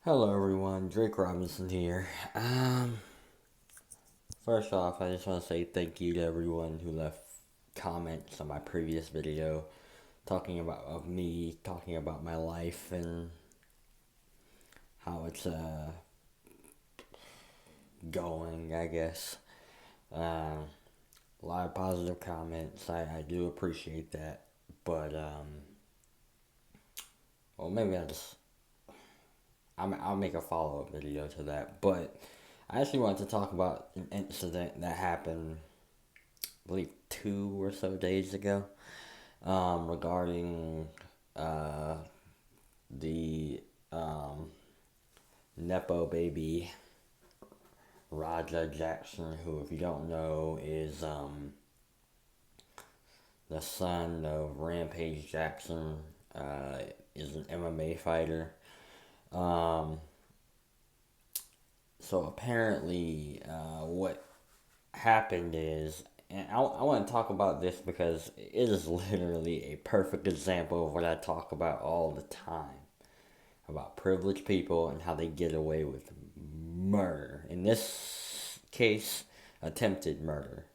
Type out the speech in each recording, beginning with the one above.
Hello everyone, Drake Robinson here. First off, I just want to say thank you to everyone who left comments on my previous video talking about me talking about my life and how it's going, I guess. Uh, a lot of positive comments. I do appreciate that, but well, maybe I'll make a follow up video to that, but I actually wanted to talk about an incident that happened, I believe, 2 or so days ago, regarding the Nepo baby Raja Jackson, who, if you don't know, is the son of Rampage Jackson, is an MMA fighter. Um, so apparently, what happened is, and I want to talk about this because it is literally a perfect example of what I talk about all the time about privileged people and how they get away with murder. In this case, attempted murder.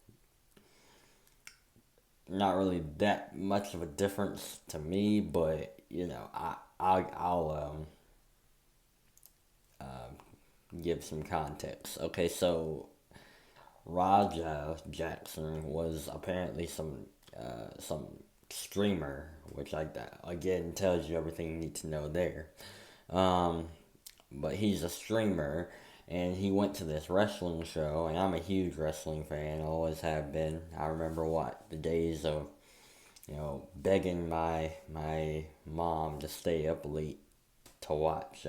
Not really that much of a difference to me, but I'll give some context. Okay, so Raja Jackson was apparently some streamer, which I again tells you everything you need to know there. Um, but he's a streamer, and he went to this wrestling show, and I'm a huge wrestling fan, always have been. I remember the days of begging my mom to stay up late to watch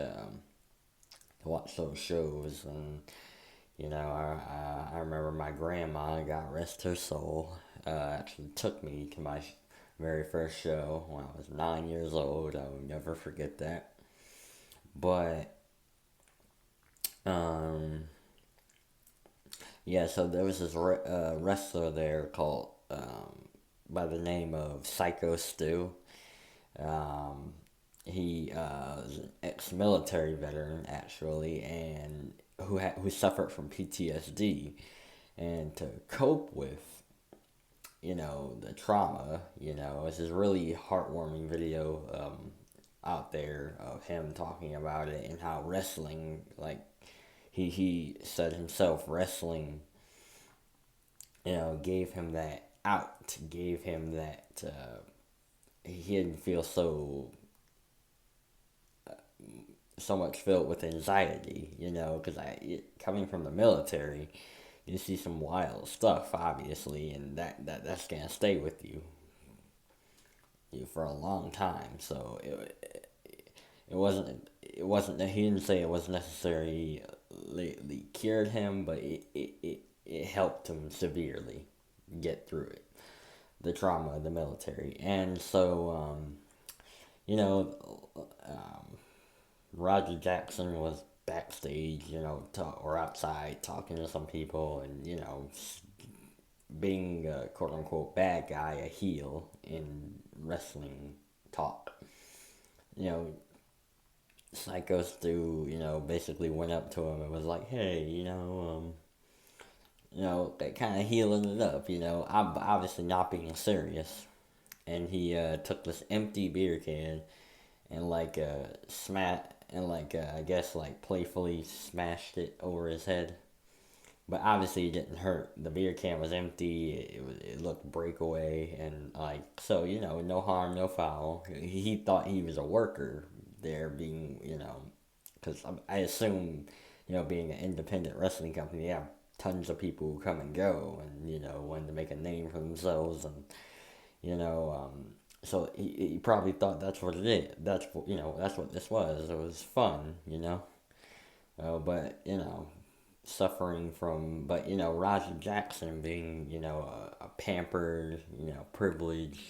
those shows, and I remember my grandma, God rest her soul, actually took me to my very first show when I was 9 years old. I will never forget that. But um, yeah, so there was this wrestler there called by the name of Psycho Stu. Um, he was an ex-military veteran actually, and who suffered from PTSD, and to cope with the trauma, it's this really heartwarming video out there of him talking about it and how wrestling, like he said himself, wrestling gave him that out, gave him that he didn't feel so much filled with anxiety, because coming from the military, you see some wild stuff, obviously, and that's gonna stay with you for a long time. So it wasn't that he didn't say it was necessarily cured him, but it helped him severely get through it, the trauma of the military. And so you know Roger Jackson was backstage, or outside talking to some people, and being a quote unquote bad guy, a heel in wrestling talk. You know, Psycho Stu, basically went up to him and was like, "Hey, that kind of healing it up, I'm obviously not being serious." And he took this empty beer can and I guess like playfully smashed it over his head. But obviously it didn't hurt. The beer can was empty. It looked breakaway, and so no harm, no foul. He thought he was a worker there, being because I assume being an independent wrestling company, they have tons of people who come and go, and want to make a name for themselves, and you know so he probably thought that's what it is. That's what this was. It was fun, but suffering from, but Roger Jackson being a pampered, privileged,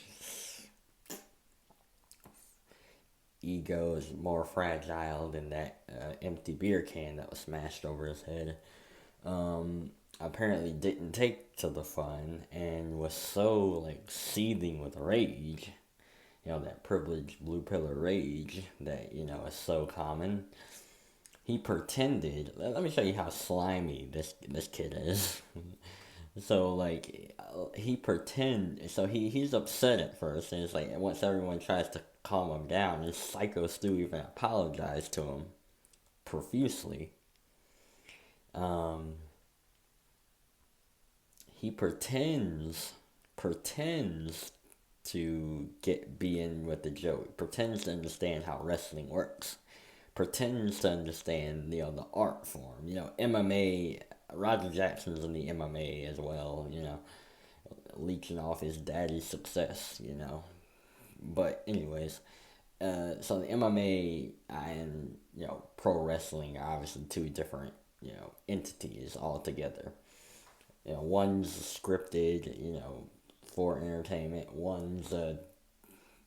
ego is more fragile than that empty beer can that was smashed over his head. Apparently didn't take to the fun and was so seething with rage, that privileged blue pillar rage that is so common. he pretended. Let me show you how slimy this kid is. So like he's upset at first, and it's like once everyone tries to calm him down, and Psycho Stu even apologized to him profusely. Um, he pretends to be in with the joke, pretends to understand how wrestling works, pretends to understand, the art form. MMA. Roger Jackson's in the MMA as well. Leeching off his daddy's success. But anyways, so the MMA and pro wrestling are obviously two different entities altogether. One's scripted, for entertainment. One's a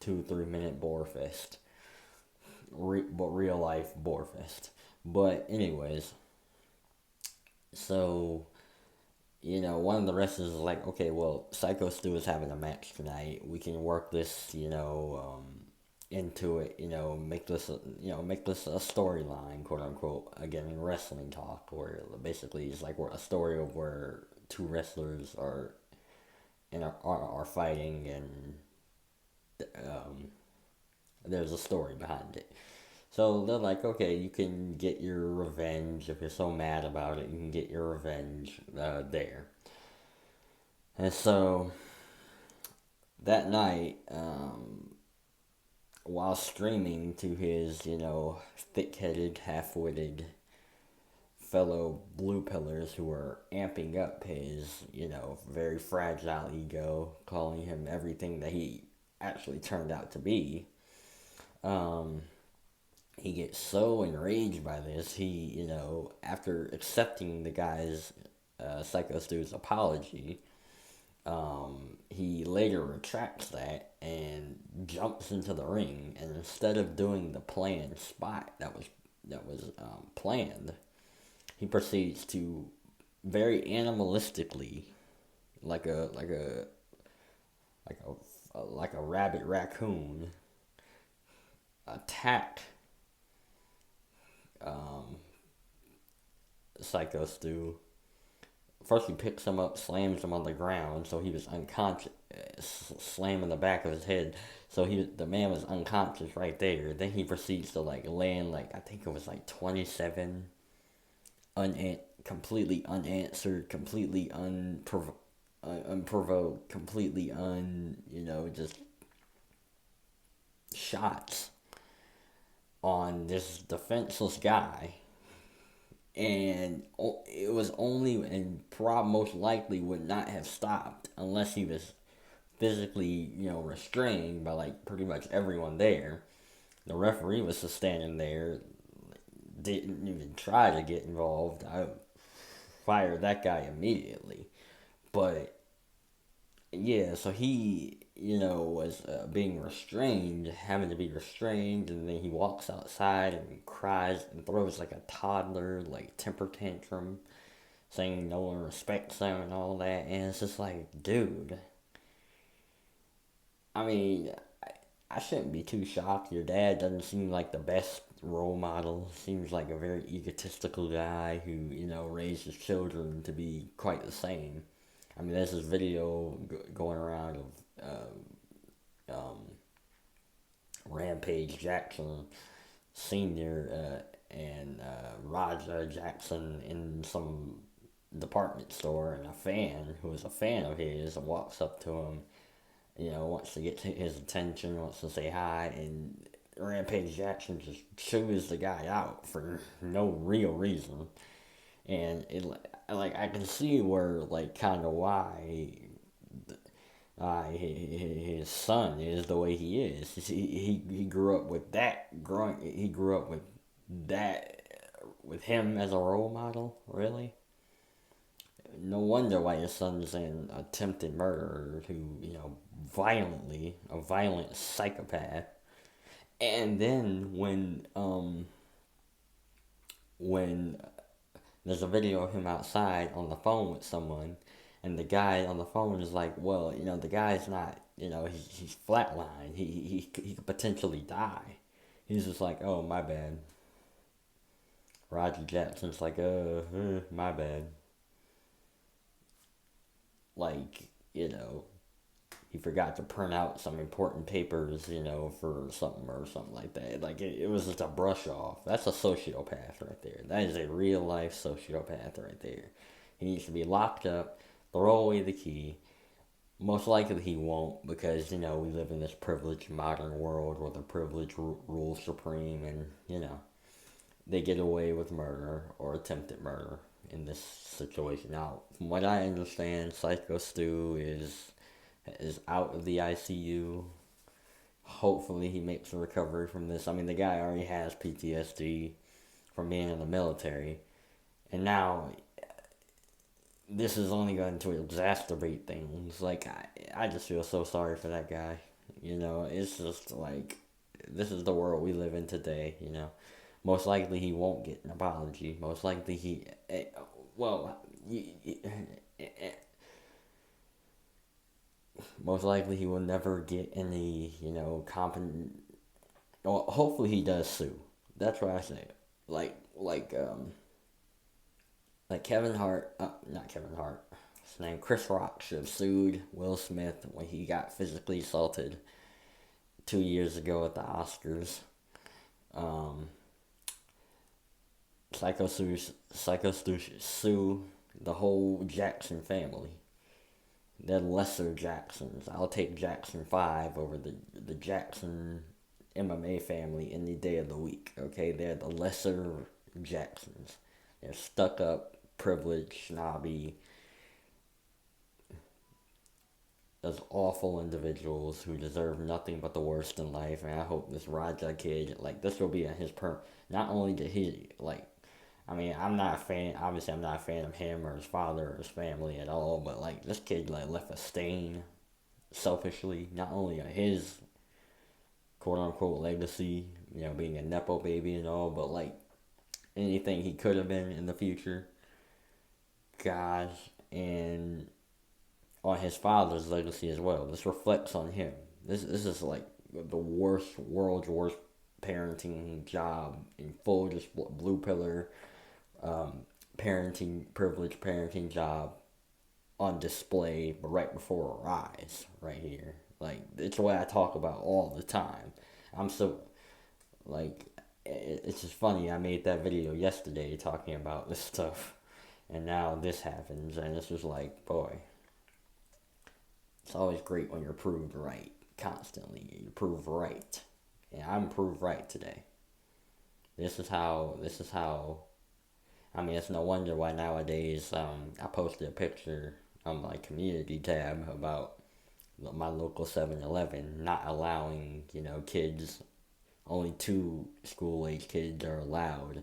2-3 minute bore fest, but real life bore fest. But anyways, so one of the wrestlers is like, okay, well, Psycho Stu is having a match tonight. We can work this, into it. Make this a storyline, quote unquote. Again, in wrestling talk, where basically it's like a story of where two wrestlers are fighting, and there's a story behind it. So they're like, okay, you can get your revenge if you're so mad about it. You can get your revenge there. And so that night, while screaming to his, thick-headed, half-witted fellow blue pillars who were amping up his, very fragile ego, calling him everything that he actually turned out to be, he gets so enraged by this, he, after accepting the guy's, Psycho Stu's apology, he later retracts that and jumps into the ring, and instead of doing the planned spot that was planned, he proceeds to very animalistically, like a rabbit raccoon, attack Psycho Stu. First, he picks him up, slams him on the ground, so he was unconscious, slamming the back of his head. So the man was unconscious right there. Then he proceeds to land I think it was 27 completely unanswered, completely unprovoked, completely just shots on this defenseless guy. And it was only, and most likely would not have stopped unless he was physically, restrained by pretty much everyone there. The referee was just standing there, didn't even try to get involved. I fired that guy immediately. But yeah, so he, was being restrained, having to be restrained, and then he walks outside and cries and throws a toddler, temper tantrum, saying no one respects him and all that. And it's just dude, I mean, I shouldn't be too shocked. Your dad doesn't seem like the best role model. Seems like a very egotistical guy who, raised his children to be quite the same. I mean, there's this video going around of Rampage Jackson Sr. And Roger Jackson in some department store, and a fan who is a fan of his walks up to him, wants to get his attention, wants to say hi, and Rampage Jackson just chews the guy out for no real reason. And I can see where kind of why his son is the way he is. He grew up with that he grew up with him as a role model. Really, no wonder why his son's an attempted murderer who a violent psychopath. And then when there's a video of him outside on the phone with someone, and the guy on the phone is like, well, the guy's not, he's flatlined. He could potentially die. He's just like, oh, my bad. Roger Jackson's like, my bad. Like, he forgot to print out some important papers, for something or something like that. Like, it was just a brush off. That's a sociopath right there. That is a real life sociopath right there. He needs to be locked up, throw away the key. Most likely he won't because, we live in this privileged modern world where the privilege rules supreme and, they get away with murder or attempted murder in this situation. Now, from what I understand, Psycho Stu is out of the ICU. Hopefully, he makes a recovery from this. I mean, the guy already has PTSD from being in the military, and now this is only going to exacerbate things. Like, I just feel so sorry for that guy. It's just like, this is the world we live in today. Most likely he won't get an apology. Most likely well, most likely he will never get any, well, hopefully he does sue. That's what I say. Like, like, um, like Kevin Hart, not Kevin Hart, his name, Chris Rock should have sued Will Smith when he got physically assaulted 2 years ago at the Oscars. Um, Psycho Stu should sue the whole Jackson family. They're lesser Jacksons. I'll take Jackson 5 over the Jackson MMA family any day of the week. Okay, they're the lesser Jacksons. They're stuck up, privileged, snobby, those awful individuals who deserve nothing but the worst in life. And I hope this Raja kid, like, this will be in his not only did he, like, I mean, I'm not a fan. Obviously, I'm not a fan of him or his father or his family at all. But like, this kid like left a stain, selfishly, not only on his quote unquote legacy, being a nepo baby and all, but like anything he could have been in the future. Gosh, and on his father's legacy as well. This reflects on him. This is like the world's worst parenting job in full just blue pillar privileged parenting job on display, but right before our eyes, right here. Like, it's what I talk about all the time. I'm so, like, it's just funny. I made that video yesterday talking about this stuff, and now this happens, and it's just like, boy, it's always great when you're proved right, constantly. You're proved right. And I'm proved right today. This is how I mean, it's no wonder why nowadays I posted a picture on my community tab about my local 7-Eleven not allowing, kids, only two school age kids are allowed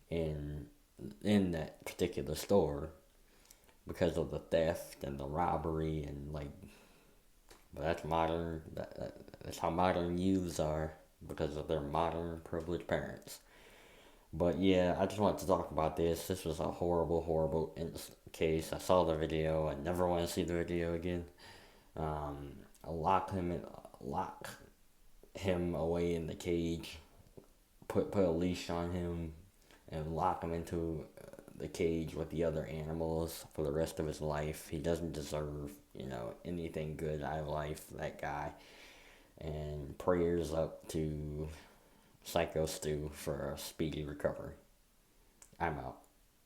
in that particular store because of the theft and the robbery and like, but that's modern, that's how modern youths are because of their modern privileged parents. But yeah, I just wanted to talk about this. This was a horrible, horrible case. I saw the video. I never want to see the video again. I lock him away in the cage. Put a leash on him, and lock him into the cage with the other animals for the rest of his life. He doesn't deserve, anything good out of life. That guy. And prayers up to Psycho Stu for a speedy recovery. I'm out.